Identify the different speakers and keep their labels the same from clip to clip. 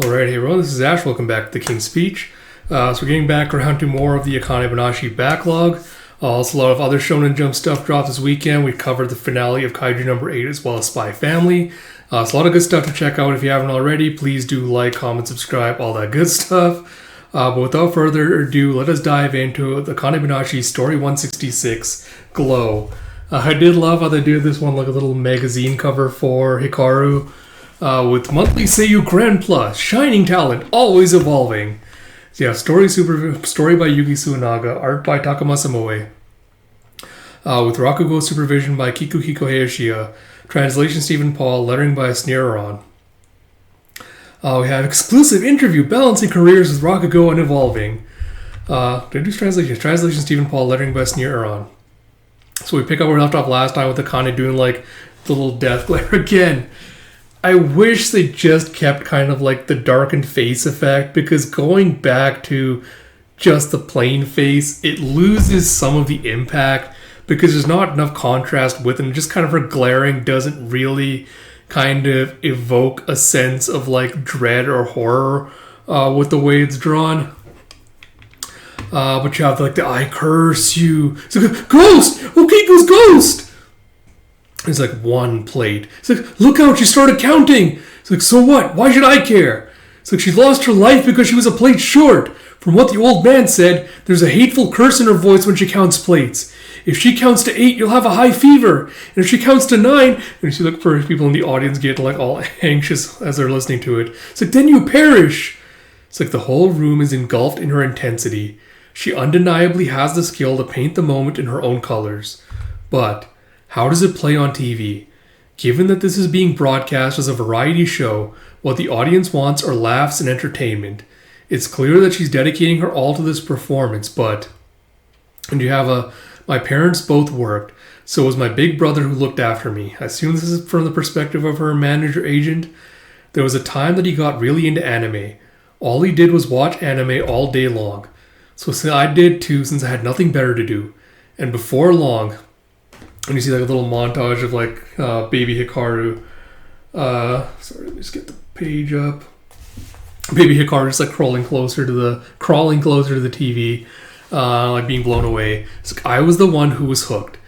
Speaker 1: Alright, hey everyone, this is Ash. Welcome back to the King's Speech. So we're getting back around to more of the Akane-Banashi backlog. Also, a lot of other Shonen Jump stuff dropped this weekend. We covered the finale of Kaiju number 8 as well as Spy Family. So a lot of good stuff to check out. If you haven't already, please do like, comment, subscribe, all that good stuff. But without further ado, let us dive into the Akane-Banashi Story 166, Glow. I did love how they did this one like a little magazine cover for Hikaru. With monthly Seiyu Grand Plus, shining talent, always evolving. So yeah, story by Yuki Tsunaga, art by Takamasa Moe. With Rakugo supervision by Kikuhiko Hayashiya, translation Stephen Paul, lettering by Sneer-Ron. We have exclusive interview balancing careers with Rakugo and evolving. Did I do translation? Translation Stephen Paul, lettering by Sneer-Ron. So we pick up where we left off last time with Akane doing like the little death glare again. I wish they just kept kind of like the darkened face effect, because going back to just the plain face, it loses some of the impact because there's not enough contrast with it. And just kind of her glaring doesn't really kind of evoke a sense of like dread or horror with the way it's drawn. But you have like the I curse you. It's like, ghost! Okiku's ghost! It's like one plate. It's like, look out, she started counting. It's like, so what? Why should I care? It's like, she lost her life because she was a plate short. From what the old man said, there's a hateful curse in her voice when she counts plates. If she counts to 8, you'll have a high fever. And if she counts to 9, and you see like for people in the audience get like all anxious as they're listening to it. It's like, then you perish. It's like the whole room is engulfed in her intensity. She undeniably has the skill to paint the moment in her own colors. But how does it play on TV? Given that this is being broadcast as a variety show, what the audience wants are laughs and entertainment. It's clear that she's dedicating her all to this performance, but... And you have my parents both worked, so was my big brother who looked after me. I assume this is from the perspective of her manager agent. There was a time that he got really into anime. All he did was watch anime all day long. So I did too, since I had nothing better to do. And before long... And you see like a little montage of like baby Hikaru. Sorry, let me just get the page up. Baby Hikaru just like crawling closer to the TV, like being blown away. It's like, I was the one who was hooked,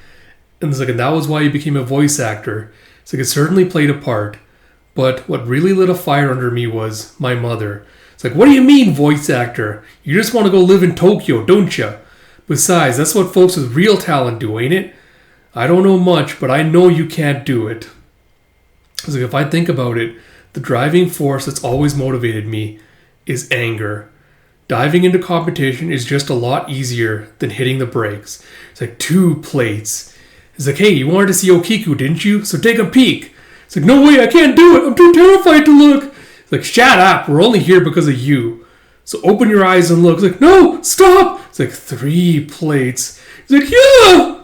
Speaker 1: and it's like, and that was why you became a voice actor. It's like, it certainly played a part, but what really lit a fire under me was my mother. It's like, what do you mean voice actor? You just want to go live in Tokyo, don't you? Besides, that's what folks with real talent do, ain't it? I don't know much, but I know you can't do it. It's like, if I think about it, the driving force that's always motivated me is anger. Diving into competition is just a lot easier than hitting the brakes. It's like 2 plates. It's like, hey, you wanted to see Okiku, didn't you? So take a peek. It's like, no way, I can't do it. I'm too terrified to look. It's like, shut up. We're only here because of you. So open your eyes and look. It's like, no, stop. It's like 3 plates. It's like, yeah.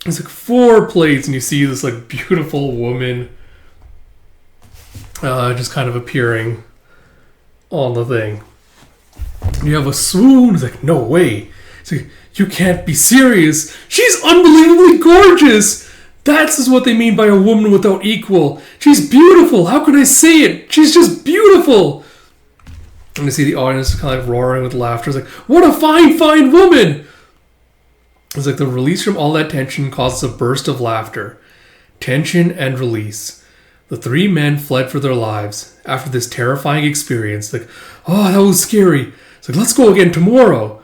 Speaker 1: It's like 4 plates, and you see this like beautiful woman just kind of appearing on the thing. And you have a swoon. It's like, no way. It's like, you can't be serious. She's unbelievably gorgeous. That's what they mean by a woman without equal. She's beautiful. How can I say it? She's just beautiful. And you see the audience kind of like roaring with laughter. It's like, what a fine, fine woman. It's like the release from all that tension causes a burst of laughter. Tension and release. The 3 men fled for their lives after this terrifying experience. Like, oh, that was scary. It's like, let's go again tomorrow.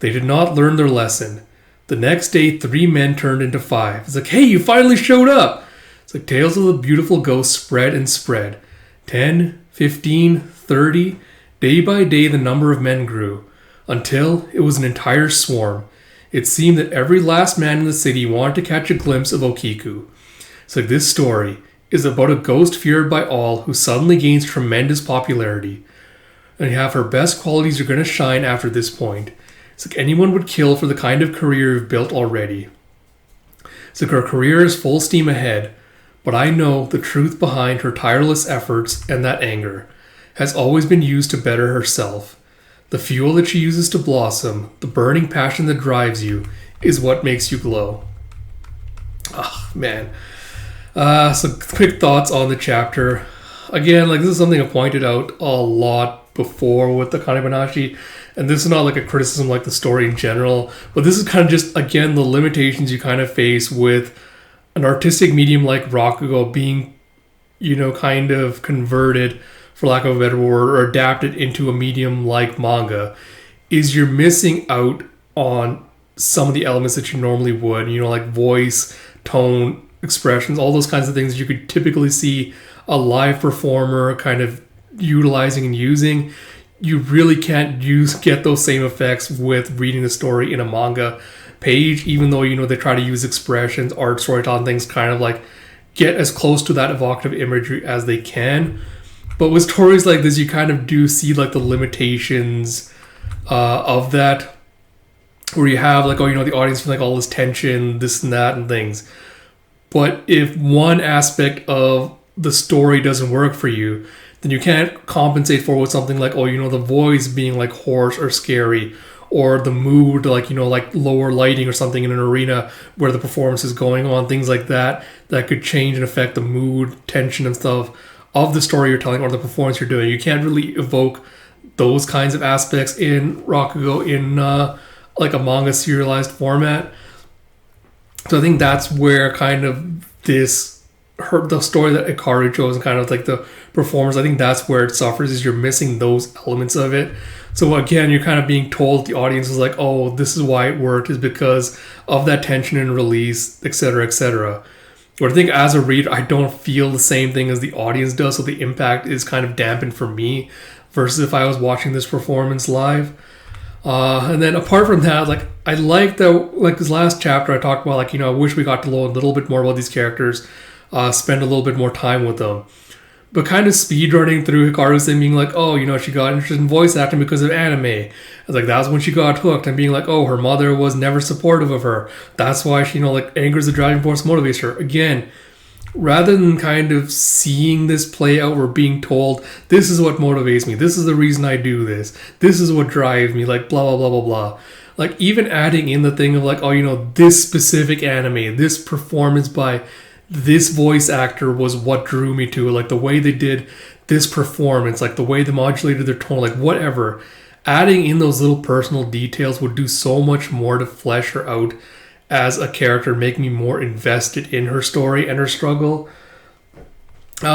Speaker 1: They did not learn their lesson. The next day, 3 men turned into 5. It's like, hey, you finally showed up. It's like tales of the beautiful ghost spread and spread. 10, 15, 30. Day by day, the number of men grew, until it was an entire swarm. It seemed that every last man in the city wanted to catch a glimpse of Okiku. It's like, this story is about a ghost feared by all who suddenly gains tremendous popularity. And you have her best qualities are going to shine after this point. It's like anyone would kill for the kind of career you've built already. It's like her career is full steam ahead, but I know the truth behind her tireless efforts, and that anger has always been used to better herself. The fuel that she uses to blossom, the burning passion that drives you, is what makes you glow. Oh, man. So quick thoughts on the chapter. again, like, this is something I pointed out a lot before with the Akane-Banashi, and this is not like a criticism like the story in general, but this is kind of just, again, the limitations you kind of face with an artistic medium like Rakugo being, you know, kind of converted, for lack of a better word, or adapted into a medium like manga, is you're missing out on some of the elements that you normally would, you know, like voice, tone, expressions, all those kinds of things you could typically see a live performer kind of utilizing and using. You really can't get those same effects with reading the story in a manga page, even though, you know, they try to use expressions, art, storytelling, things kind of like get as close to that evocative imagery as they can. But with stories like this, you kind of do see like the limitations of that, where you have like, oh, you know, the audience feeling like all this tension, this and that and things. But if one aspect of the story doesn't work for you, then you can't compensate for with something like, oh, you know, the voice being like hoarse or scary, or the mood, like, you know, like lower lighting or something in an arena where the performance is going on, things like that, that could change and affect the mood, tension and stuff of the story you're telling or the performance you're doing. You can't really evoke those kinds of aspects in Rakugo in like a manga serialized format. So I think that's where kind of the story that Hikaru chose and kind of like the performers, I think that's where it suffers, is you're missing those elements of it. So again, you're kind of being told, the audience is like, oh, this is why it worked, is because of that tension and release, etc., etc. But I think as a reader, I don't feel the same thing as the audience does, so the impact is kind of dampened for me versus if I was watching this performance live. And then apart from that, like, I like that, like this last chapter I talked about, like, you know, I wish we got to know a little bit more about these characters, spend a little bit more time with them. But kind of speedrunning through Hikaru's thing, being like, oh, you know, she got interested in voice acting because of anime. I was like, that's when she got hooked. And being like, oh, her mother was never supportive of her. That's why she, you know, like, anger is the driving force, motivates her. Again, rather than kind of seeing this play out or being told, this is what motivates me, this is the reason I do this, this is what drives me, like, blah, blah, blah, blah, blah. Like, even adding in the thing of like, oh, you know, this specific anime, this performance by this voice actor was what drew me to it, like the way they did this performance, like the way they modulated their tone, like whatever. Adding in those little personal details would do so much more to flesh her out as a character, make me more invested in her story and her struggle.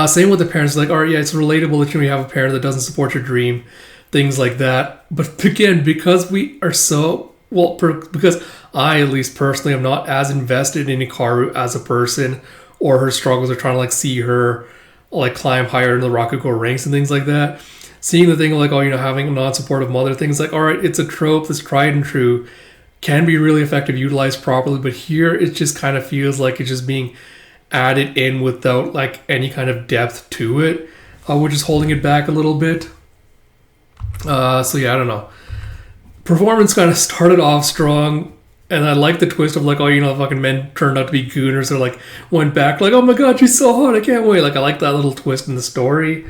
Speaker 1: Same with the parents, like, all right, yeah, it's relatable that you have a parent that doesn't support your dream, things like that. But again, because we are so, because I, at least personally, am not as invested in Hikaru as a person, or her struggles, or trying to like see her like climb higher in the Rakugo ranks and things like that. Seeing the thing like, oh, you know, having a non-supportive mother, things like, all right, it's a trope that's tried and true, can be really effective utilized properly, but here it just kind of feels like it's just being added in without like any kind of depth to it, which is holding it back a little bit. So yeah, I don't know. Performance kind of started off strong, and I like the twist of like, oh, you know, fucking men turned out to be Gooners, or like went back like, oh my god, she's so hot, I can't wait. Like, I like that little twist in the story,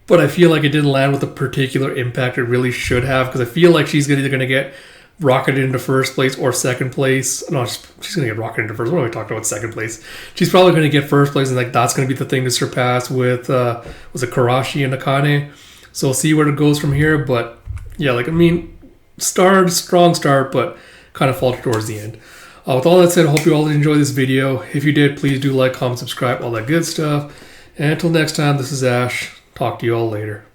Speaker 1: but I feel like it didn't land with the particular impact it really should have, because I feel like she's either going to get rocketed into first place or second place. No, she's going to get rocketed into first. What are we talking about second place? She's probably going to get first place, and like that's going to be the thing to surpass with, was it Karashi and Akane? So we'll see where it goes from here, but yeah, like, I mean, strong start, but kind of faltered towards the end. With all that said, I hope you all enjoyed this video. If you did, please do like, comment, subscribe, all that good stuff. And until next time, this is Ash. Talk to you all later.